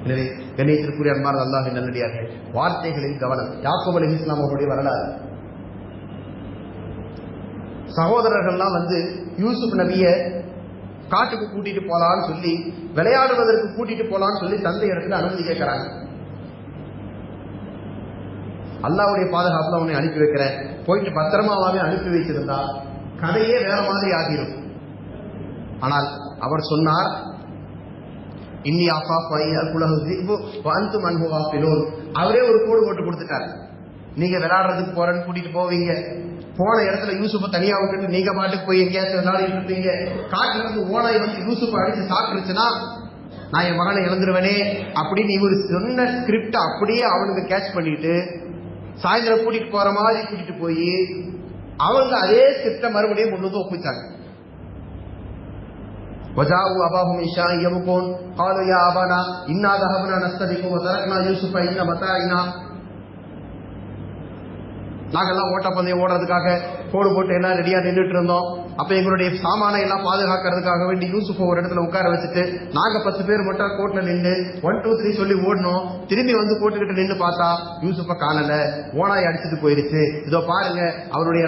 எனவே கண்ணியத்திற்குரிய அன்பார்ந்த அல்லாஹ்வின் நல்லடியார்களே, வார்த்தைகளில் கவனம். யாக்கூப் அலைஹிஸ்ஸலாம் அவருடைய வரலாறு. சகோதரர்கள்லாம் யூசுப் நபியை காட்டுக்கு கூட்டிட்டு போலான்னு சொல்லி, விளையாடுவதற்கு கூட்டிட்டு போலான்னு சொல்லி தந்தை இடத்துல அனுமதி கேட்கிறாங்க. அல்லாஹ்வுடைய பாதுகாப்புல அவனை அனுப்பி வைக்கிறேன், போயிட்டு பத்திரமாவே அனுப்பி வைத்திருந்தா கதையே வேற மாதிரி ஆகிரும். ஆனால் அவர் சொன்னார், இன்னி அவரே ஒரு கோடு போட்டு கொடுத்துட்டாரு. நீங்க விளையாடுறதுக்கு போறேன்னு கூட்டிட்டு போவீங்க, போன இடத்துல யூசுப்பை தனியா விட்டுட்டு நீங்க பாட்டுக்கு போய் எங்கேயாச்சும் விளையாடிட்டு இருப்பீங்க. காட்டுல இருந்து ஓனாய் யூசுப்பை அடிச்சு சாப்பிட்டுருச்சுன்னா நான் என் மகனை இழந்துருவனே அப்படின்னு இவர் சொன்ன ஸ்கிரிப்ட் அப்படியே அவனுக்கு கேட்ச் பண்ணிட்டு சாயந்தரம் கூட்டிட்டு போற மாதிரி கூட்டிட்டு போய் அவங்க அதே ஸ்கிரிப்டை மறுபடியும் கொண்டு வந்து ஒப்பிச்சாங்க. وجاءوا أباهم عشاء يبكون قالوا يا أبانا إنا ذهبنا نستبق وتركنا يوسف عند متاعنا. நாங்கெல்லாம் ஓட்டப்பந்தயம் ஓடுறதுக்காக கோடு போட்டு எல்லாம் ரெடியா நின்றுட்டு இருந்தோம். அப்ப எங்களுடைய சாமானை எல்லாம் பாதுகாக்கிறதுக்காக வேண்டி யூசுஃபை ஒரு இடத்துல உட்கார வச்சுட்டு நாங்க 10 பேர் மட்டும் கோட்ல நின்று 1 2 3 சொல்லி ஓடணும். திரும்பி கோட்டுக்கிட்டு நின்று பார்த்தா யூசுஃபை காணல, ஓனாய் அடிச்சுட்டு போயிருச்சு. இதோ பாருங்க அவருடைய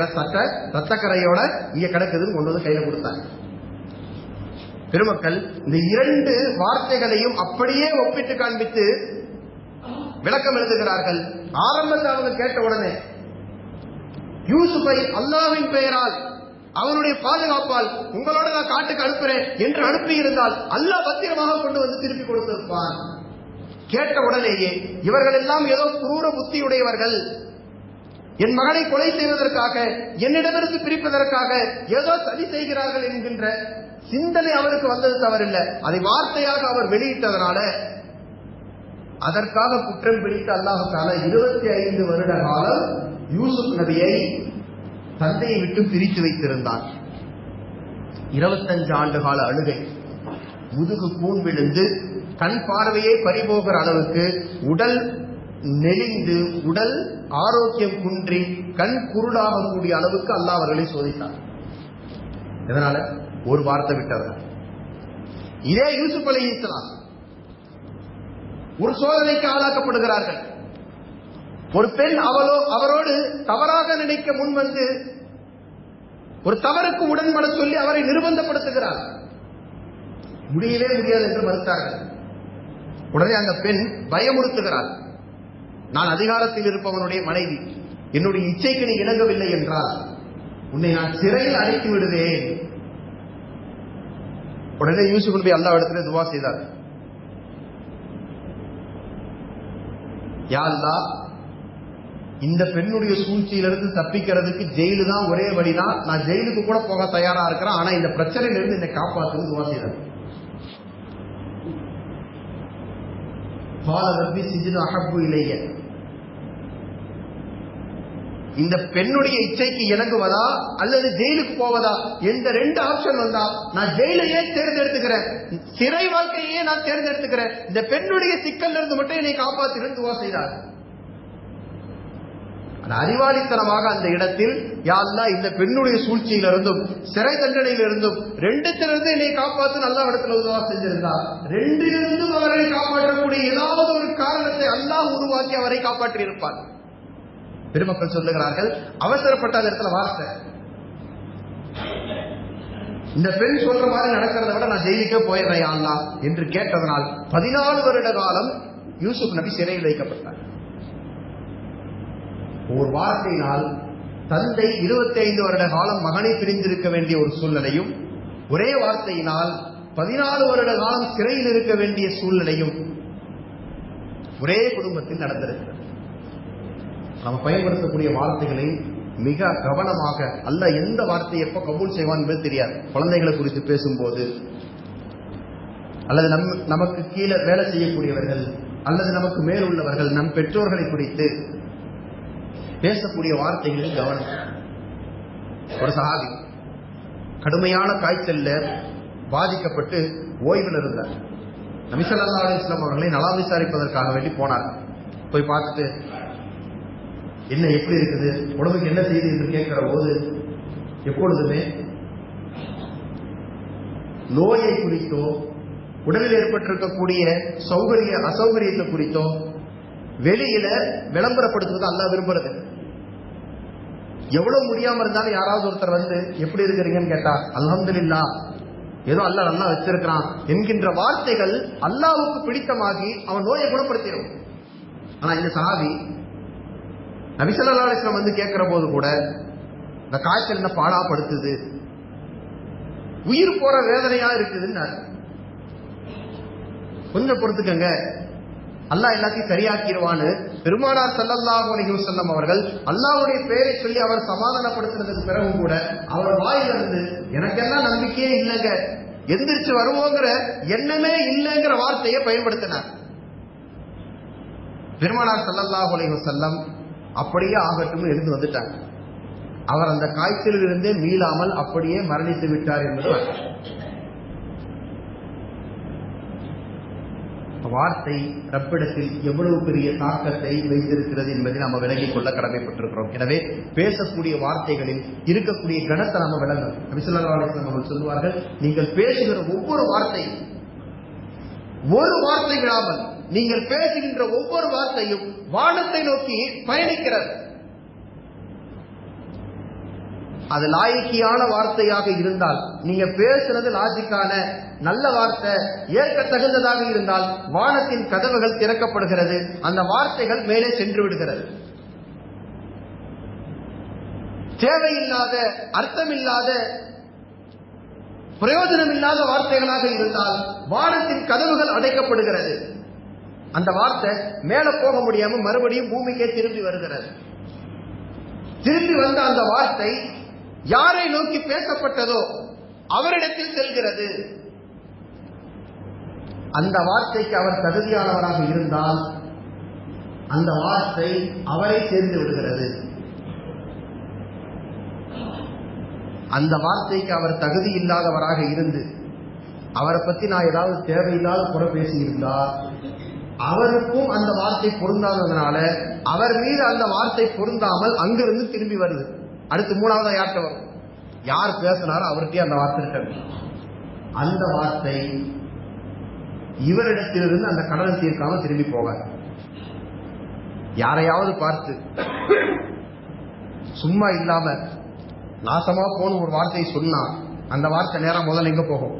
ரத்தக்கரையோட இங்க கிடக்குதுன்னு கொண்டு வந்து கையில கொடுத்தாங்க. பெருமக்கள் இந்த 2 வார்த்தைகளையும் அப்படியே ஒப்பிட்டு காண்பித்து விளக்கம் எழுதுகிறார்கள். ஆரம்பத்தில் அவங்க கேட்ட உடனே யூசுஃபை அல்லாஹ்வின் பெயரால் அவனுடைய பாதுகாப்பால் உங்களோட நான் காட்டுக்கு அனுப்புறேன் என்று அனுப்பியிருந்தால் அல்லாஹ் பத்திரமாக கொண்டு வந்து திருப்பி கொடுத்திருப்பான். கேட்ட உடனேயே இவர்கள் எல்லாம் ஏதோ குரூர புத்தியுடையவர்கள், என் மகனை கொலை செய்வதற்காக என்னிடமிருந்து பிரிப்பதற்காக ஏதோ சதி செய்கிறார்கள் என்கின்ற சிந்தனை அவருக்கு வந்தது தவறில்லை. அதை வார்த்தையாக அவர் வெளியிட்டதனால அதற்காக குற்றம் பிடித்த அல்லாஹ் தஆலா 25 வருட காலம் யூசுப் நபியை தந்தையை விட்டு பிரித்து வைத்திருந்தான். 25 ஆண்டு கால அழுகை, முதுகு கூன் விழுந்து கண் பார்வையே பறிபோகிற அளவுக்கு உடல் நெளிந்து உடல் ஆரோக்கியம் குன்றி கண் குருடாகக்கூடிய அளவுக்கு அல்லாஹ் அவர்களை சோதித்தார். இதனால ஒரு வார்த்தை விட்டவர். இதே யூசுப் அலைஹிஸ்ஸலாம் ஒரு சோதனைக்கு ஆளாக்கப்படுகிறார்கள். ஒரு பெண் அவரோடு தவறாக நினைக்க முன் வந்து ஒரு தவறுக்கு உடன்பட சொல்லி அவரை நிர்பந்தப்படுத்துகிறார். முடியவே முடியாது என்று மறுத்தார்கள். உடனே அந்த பெண் பயமுறுத்துகிறார், நான் அதிகாரத்தில் இருப்பவனுடைய மனைவி, என்னுடைய இச்சைக்கு நீ இணங்கவில்லை என்றால் உன்னை நான் சிறையில் அடைத்து விடுவேன். உடனே யூசுப் நபி அல்லாஹ் இடத்துல துவா செய்தார், யா அல்லாஹ், இந்த பெண்ணுடைய சூழ்ச்சியிலிருந்து தப்பிக்கிறதுக்கு ஜெயிலு தான் ஒரே வழிதான், நான் ஜெயிலுக்கு கூட போக தயாரா இருக்கிறேன், ஆனா இந்த பிரச்சனையிலிருந்து என்னை காப்பாற்றுன்னு துவா செய்தார். இந்த பெண்ணுடைய இச்சைக்கு இணங்குவதா அல்லது ஜெயிலுக்கு போவதா, எந்த 2 ஆப்ஷன் வந்தா நான் ஜெயிலையே தேர்ந்தெடுத்துக்கிறேன், சிறை வாழ்க்கையே நான் தேர்ந்தெடுத்துக்கிறேன், இந்த பெண்ணுடைய சிக்கல்ல இருந்து மட்டும் என்னை காப்பாற்றிருந்து துவா செய்தார். அறிவாளித்தனமாக அந்த இடத்தில் யா அல்லாஹ் இந்த பெண்ணுடைய சூழ்ச்சியிலிருந்தும் சிறை தண்டனையிலிருந்தும் 2த்திலிருந்து என்னை காப்பாற்று அல்லாஹ் இடத்துல துவா செஞ்சிருந்தார். 2லிருந்தும் அவரை காப்பாற்றக்கூடிய ஏதாவது ஒரு காரணத்தை அல்லாஹ் உருவாக்கி அவரை காப்பாற்றி இருப்பார். பெருமக்கள் சொல்லுகிறார்கள், அவசரப்பட்ட அந்த இடத்துல வார்த்தை, இந்த பெண் சொல்ற மாதிரி நடக்கிறத விட நான் ஜெயிலுக்கே போயிடுறேன் யா அல்லாஹ் என்று கேட்டதனால் 14 வருட காலம் யூசுப் நபி சிறையில் வைக்கப்பட்டார். ஒரு வார்த்தையினால் தந்தை 25 வருட காலம் மகனை பிரிந்திருக்க வேண்டிய ஒரு சூழ்நிலையும், ஒரே வார்த்தையினால் 14 வருட காலம் சிறையில் இருக்க வேண்டிய சூழ்நிலையும் ஒரே குடும்பத்தில் நடந்திருக்கிறது. நாம் பயன்படுத்தக்கூடிய வார்த்தைகளை மிக கவனமாக, அல்லாஹ் எந்த வார்த்தையை எப்ப கபூல் செய்வான் என்பது தெரியாது. குழந்தைகளை குறித்து பேசும்போது அல்லது நமக்கு கீழே வேலை செய்யக்கூடியவர்கள் அல்லது நமக்கு மேல் உள்ளவர்கள் நம் பெற்றோர்களை குறித்து பேசக்கூடிய வார்த்தைகளில் கவனம். ஒரு சஹாபி கடுமையான காய்ச்சல்ல பாதிக்கப்பட்டு ஓய்வில் இருந்தார். நபி ஸல்லல்லாஹு அலைஹி வஸல்லம் அவர்களை நலம் விசாரிப்பதற்காக வேண்டி போனார். போய் பார்த்துட்டு என்ன எப்படி இருக்குது, உடம்புக்கு என்ன செய்யுது என்று கேட்கிற போது எப்பொழுதுமே நோயை குறித்தோ உடலில் ஏற்பட்டிருக்கக்கூடிய அசௌகரியத்தை குறித்தோ வெளியில விளம்பரப்படுத்துவது அல்லாஹ் விரும்புறது. எவ்வளவு முடியாம இருந்தாலும் யாராவது ஒருத்தர் வந்து எப்படி இருக்கிறீங்கன்னு கேட்டா அல்ஹம்துலில்லாஹ் ஏதோ அல்லாஹ் நல்லா வச்சிருக்கிறான் என்கின்ற வார்த்தைகள் அல்லாஹ்வுக்கு பிடித்தமாகி அவன் நோயை குணப்படுத்திடும். ஆனா இந்த சஹாபி நபி ஸல்லல்லாஹு அலைஹி வஸல்லம் வந்து கேட்கிற போது கூட இந்த காய்ச்சல் என்ன பாடாப்படுத்துது, உயிர் போற வேதனையா இருக்குதுன்னு கொஞ்சம் பொறுத்துக்கங்க, அல்லாஹ் எல்லாத்தையும் சரியாக்கிடுவான்னு பெருமானார் ஸல்லல்லாஹு அலைஹி வஸல்லம் அவர்கள் அல்லாஹ்வுடைய பெயரை சொல்லி அவர் சமாதானப்படுத்தினதுக்கு பிறகும் கூட அவர் வாயிலிருந்து எனக்கெல்லாம் நம்பிக்கையே இல்லைங்க, எந்திரிச்சு வருவோங்கிற எண்ணமே இல்லைங்கிற வார்த்தையை பயன்படுத்தினார். பெருமானார் ஸல்லல்லாஹு அலைஹி வஸல்லம் அப்படியே ஆகட்டும் எழுந்து வந்துட்டாங்க. அவர் அந்த காய்ச்சலில் இருந்தே மீளாமல் அப்படியே மரணித்து விட்டார் என்பது வார்த்தை ரப்பிடத்தில் எவ்வளவு பெரிய தாக்கத்தை வைத்திருக்கிறது என்பதை நாம் விலகிக் கொள்ள கடமைப்பட்டிருக்கிறோம். எனவே பேசக்கூடிய வார்த்தைகளில் இருக்கக்கூடிய கணத்தை நாம விளங்கணும். நபி ஸல்லல்லாஹு அலைஹி வஸல்லம் அவர்கள் சொல்வார்கள், நீங்கள் பேசுகிற ஒவ்வொரு வார்த்தையும் ஒரு வார்த்தை விடாமல் நீங்கள் பேசுகின்ற ஒவ்வொரு வார்த்தையும் வானத்தை நோக்கி பயணிக்கிறது. அது லாயிக்கியான வார்த்தையாக இருந்தால், நீங்க பேசுறது லாஜிக்கான நல்ல வார்த்தை ஏற்க தகுந்ததாக இருந்தால் வானத்தின் கதவுகள் திறக்கப்படுகிறது, அந்த வார்த்தைகள் மேலே சென்று விடுகிறது. தேவையில்லாத அர்த்தமில்லாத பிரயோஜனம் இல்லாத வார்த்தைகளாக இருந்தால் வானத்தின் கதவுகள் அடைக்கப்படுகிறது. அந்த வார்த்தை மேல போக முடியாம மறுபடியும் பூமிக்கே திரும்பி வருகிறது. திரும்பி வந்த அந்த வார்த்தை யாரை நோக்கி பேசப்பட்டதோ அவரிடத்தில் செல்கிறது. அந்த வார்த்தைக்கு அவர் தகுதியானவராக இருந்தால் அந்த வார்த்தை அவரை சேர்ந்து விடுகிறது. அந்த வார்த்தைக்கு அவர் தகுதி இல்லாதவராக இருந்து அவரை பத்தி நான் ஏதாவது தேவையில்லாத குறை பேசி இருந்தா அவருக்கும் அந்த வார்த்தை பொருந்தாததுனால அவர் மீது அந்த வார்த்தை பொருந்தாமல் அங்கிருந்து திரும்பி வருது. அடுத்து மூணாவது யார்கிட்ட வரும்? யார் பேசினாரோ அவர்கிட்டயே அந்த வார்த்தை இருக்க. அந்த வார்த்தை இவரிடத்திலிருந்து அந்த கடனை தீர்க்காம திரும்பி போகாது. யாரையாவது பார்த்து சும்மா இல்லாம நாசமா போன ஒரு வார்த்தையை சொன்னா அந்த வார்த்தை நேரம் முதல்ல எங்க போகும்?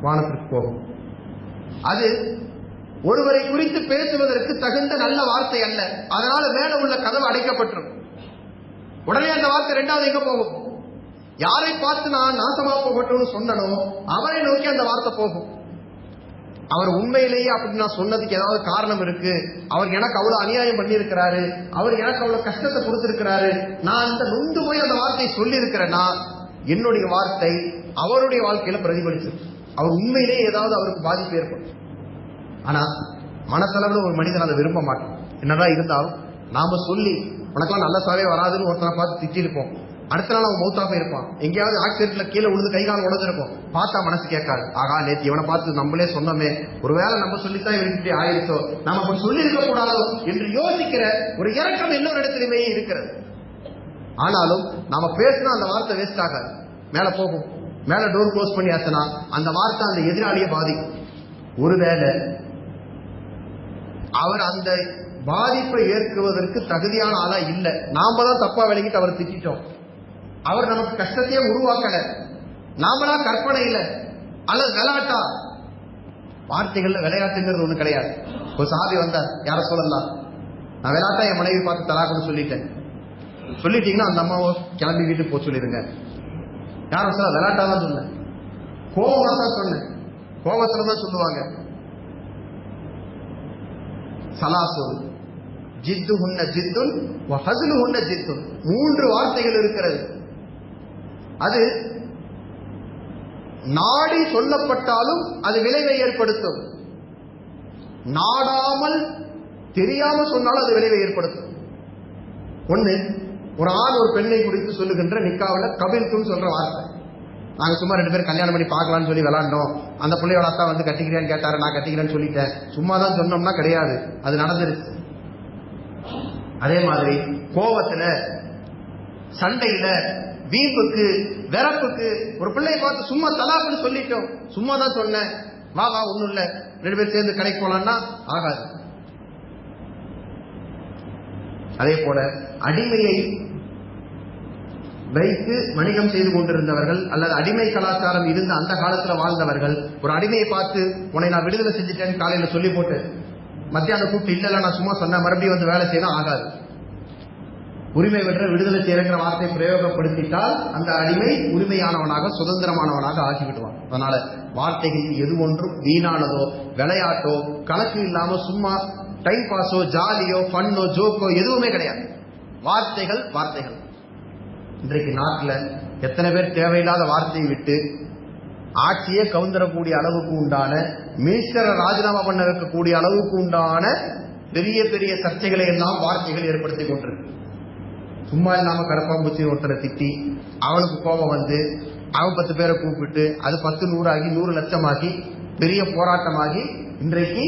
வானத்திற்கு போகும். அது ஒருவரை குறித்து பேசுவதற்கு தகுந்த நல்ல வார்த்தை அல்ல. அதனால மேல உள்ள கதவு அடைக்கப்பட்டிருக்கும். உடனே அந்த வார்த்தை ரெண்டாவது எங்க போகும்? யாரை பார்த்து நான் நாசமா போகட்டும்னு சொன்னனோ அவரை நோக்கி அந்த வார்த்தை போகும். அவர் உண்மையிலேயே அப்படி நான் சொன்னதுக்கு ஏதாவது காரணம் இருக்கு, அவர் எனக்கு அவ்வளவு அநியாயம் பண்ணியிருக்கிறாரு, அவர் எனக்கு அவ்வளவு கஷ்டத்தை கொடுத்திருக்கிறாரு, நான் இந்த நொந்து போய் அந்த வார்த்தையை சொல்லி இருக்கிறேன்னா என்னுடைய வார்த்தை அவருடைய வாழ்க்கையில பிரதிபலிச்சு அவர் உண்மையிலேயே ஏதாவது அவருக்கு பாதிப்பு ஏற்படும். ஆனா மனசளவில் ஒரு மனிதன் அதை விரும்ப மாட்டோம். என்னதான் இருந்தாலும் நாம சொல்லி உனக்கெல்லாம் நல்ல சாவே வராதுன்னு ஒருத்தனை பார்த்து திட்டிருப்போம். அடுத்த நாள் அவன் மௌத்தாக இருப்பான். எங்கேயாவது ஆக்சிடென்ட்ல கீழே விழுந்து கை கால் உடஞ்சிருக்கும். பார்த்தா மனசு கேட்காது, ஆகா நேற்று இவனை பார்த்து நம்மளே சொன்னோமே, ஒருவேளை நம்ம சொல்லித்தான் இவனுக்கு ஆயிடுச்சோ, நம்ம அப்படி சொல்லி இருக்க கூடாதோ என்று யோசிக்கிற ஒரு இறக்கம் இன்னொரு இடத்துலயுமே இருக்கிறது. ஆனாலும் நாம பேசினா அந்த வார்த்தை வேஸ்ட் ஆகாது, மேல போகும். மேல டோர் க்ளோஸ் பண்ணி ஆச்சுனா அந்த வார்த்தை அந்த எதிராளியை பாதிக்கும். ஒருவேளை அவர் அந்த பாதிப்பை ஏற்குவதற்கு தகுதியான ஆளா இல்ல, நாம தான் தப்பா விளங்கிட்டு அவர் திட்டோம். அவர் நமக்கு கஷ்டத்தையே உருவாக்கல, நாமளா கற்பனை இல்ல அல்லது விளையாட்டா. வார்த்தைகள்ல விளையாட்டுங்கிறது ஒண்ணு கிடையாது. ஒரு சாதி வந்தார், யார சொல்லலாம், நான் விளையாட்டா என் மனைவி பார்த்து தலாக்குன்னு சொல்லிட்டேன். சொல்லிட்டீங்கன்னா அந்த அம்மாவை கிளம்பி வீட்டுக்கு போக சொல்லிடுங்க. யாரும் சொல்ல விளையாட்டா தான் சொன்னேன், கோபமா தான் சொன்னேன். கோபத்துல தான் சொல்லுவாங்க. சலாசோல் ஜித்து ஹுன்ன ஜித்துன் வஹஸ்லு ஹுன்ன ஜித்துன், 3 வார்த்தைகள் இருக்கிறது. அது நாடி சொல்லப்பட்டாலும் அது விளைவை ஏற்படுத்தும், நாடாமல் தெரியாம சொன்னாலும் அது விளைவை ஏற்படுத்தும். ஒண்ணு, ஒரு ஆண் ஒரு பெண்ணை குறித்து சொல்லுகின்ற நிக்காவில கபில்துன்னு சொல்ற வார்த்தை. நாங்க சும்மா 2 பேரும் கல்யாணம் பண்ணி பார்க்கலாம்னு சொல்லி விளாண்டோம். அந்த பிள்ளையோட அத்தா வந்து கட்டிக்கிறேன்னு கேட்டாரு, நான் கட்டிக்கிறேன்னு சொல்லிட்டேன். சும்மா தான் சொன்னோம்னா கிடையாது, அது நடந்துருச்சு. அதே மாதிரி கோபத்துல, சண்டையில, வீம்புக்கு, வெறப்புக்கு ஒரு பிள்ளையை பார்த்து சும்மா தலாக்குன்னு சொல்லிட்டோம், சும்மா தான் சொன்னேன், வா வா ஒன்றும் இல்லை 2 பேர் சேர்ந்து கடைக்கு போலான்னா ஆகாது. அதே போல அடிமையை வைத்து வணிகம் செய்து கொண்டிருந்தவர்கள் அல்லது அடிமை கலாச்சாரம் இருந்த அந்த காலத்துல வாழ்ந்தவர்கள் ஒரு அடிமையை பார்த்து உன்னை நான் விடுதலை செஞ்சுட்டேன்னு காலையில சொல்லி போட்டு மத்தியானம் கூப்பிட்டு இல்ல நான் சும்மா சொன்ன மறுபடியும் வந்து வேலை செய்யணும் ஆகாது. உரிமை பெற்ற விடுதலை செய்யற வார்த்தை பிரயோகப்படுத்திட்டால் அந்த அடிமை உரிமையானவனாக சுதந்திரமானவனாக ஆகிவிடுவான். அதனால வார்த்தைகளில் எது ஒன்றும் வீணானதோ விளையாட்டோ கணக்கு இல்லாம சும்மா டைம் பாஸோ ஜாலியோ ஃபன்னோ ஜோக்கோ எதுவுமே கிடையாது. வார்த்தைகள் வார்த்தைகள். இன்றைக்கு நாட்டில் எத்தனை பேர் தேவையில்லாத வார்த்தையை விட்டு ஆட்சியே கவுந்தரக்கூடிய அளவுக்கு உண்டான மினிஸ்டரை ராஜினாமா பண்ண வைக்கக்கூடிய அளவுக்கு உண்டான பெரிய பெரிய சர்ச்சைகளை எல்லாம் வார்த்தைகள் ஏற்படுத்தி கொண்டிருக்கு. சும்மா இல்லாம கடப்பாம்பூச்சி ஒருத்தரை திட்டி அவனுக்கு கோபம் வந்து அவன் 10 பேரை கூப்பிட்டு அது 10 100 ஆகி 100 லட்சமாகி பெரிய போராட்டமாகி இன்றைக்கு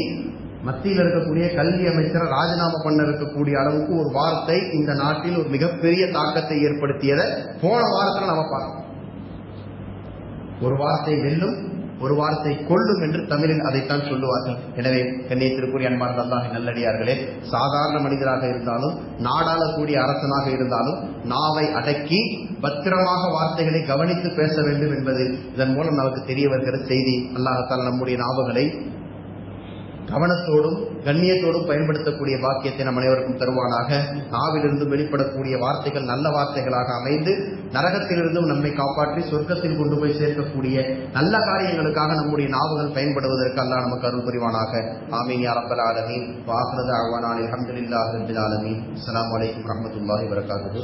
மத்தியில் இருக்கக்கூடிய கல்வி அமைச்சரை ராஜினாமா பண்ண இருக்கக்கூடிய அளவுக்கு ஒரு வார்த்தை இந்த நாட்டில் ஒரு மிகப்பெரிய தாக்கத்தை ஏற்படுத்தியதை போன வாரத்தில் நம்ம பார்க்கணும். ஒரு வார்த்தை வெல்லும், ஒரு வார்த்தை கொள்ளும் என்று தமிழில் அதைத்தான் சொல்லுவார்கள். எனவே கண்ணியத்திற்குரிய அன்பார்ந்த அல்லாஹ்வின் நல்லடியார்களே, சாதாரண மனிதராக இருந்தாலும் நாடாளக்கூடிய அரசனாக இருந்தாலும் நாவை அடக்கி பத்திரமாக வார்த்தைகளை கவனித்து பேச வேண்டும் என்பது இதன் மூலம் நமக்கு தெரிய வருகிற செய்தி. அல்லாஹ் தஆலா நம்முடைய நாவுகளை கவனத்தோடும் கண்ணியத்தோடும் பயன்படுத்தக்கூடிய பாக்கியத்தை நம் அனைவருக்கும் தருவானாக. நாவிலிருந்து வெளிப்படக்கூடிய வார்த்தைகள் நல்ல வார்த்தைகளாக அமைந்து நரகத்திலிருந்தும் நம்மை காப்பாற்றி சொர்க்கத்தில் கொண்டு போய் சேர்க்கக்கூடிய நல்ல காரியங்களுக்காக நம்முடைய நாவுகள் பயன்படுவதற்கு அல்லாஹ் நமக்கு அருள் புரிவானாக. ஆமீன் யா ரப்பல் ஆலமீன். வஆகிரு தஅவானா அல்ஹம்துலில்லாஹி ரப்பில் ஆலமீன். அஸ்ஸலாமு அலைக்கும் வரஹ்மத்துல்லாஹி வபரகாத்துஹு.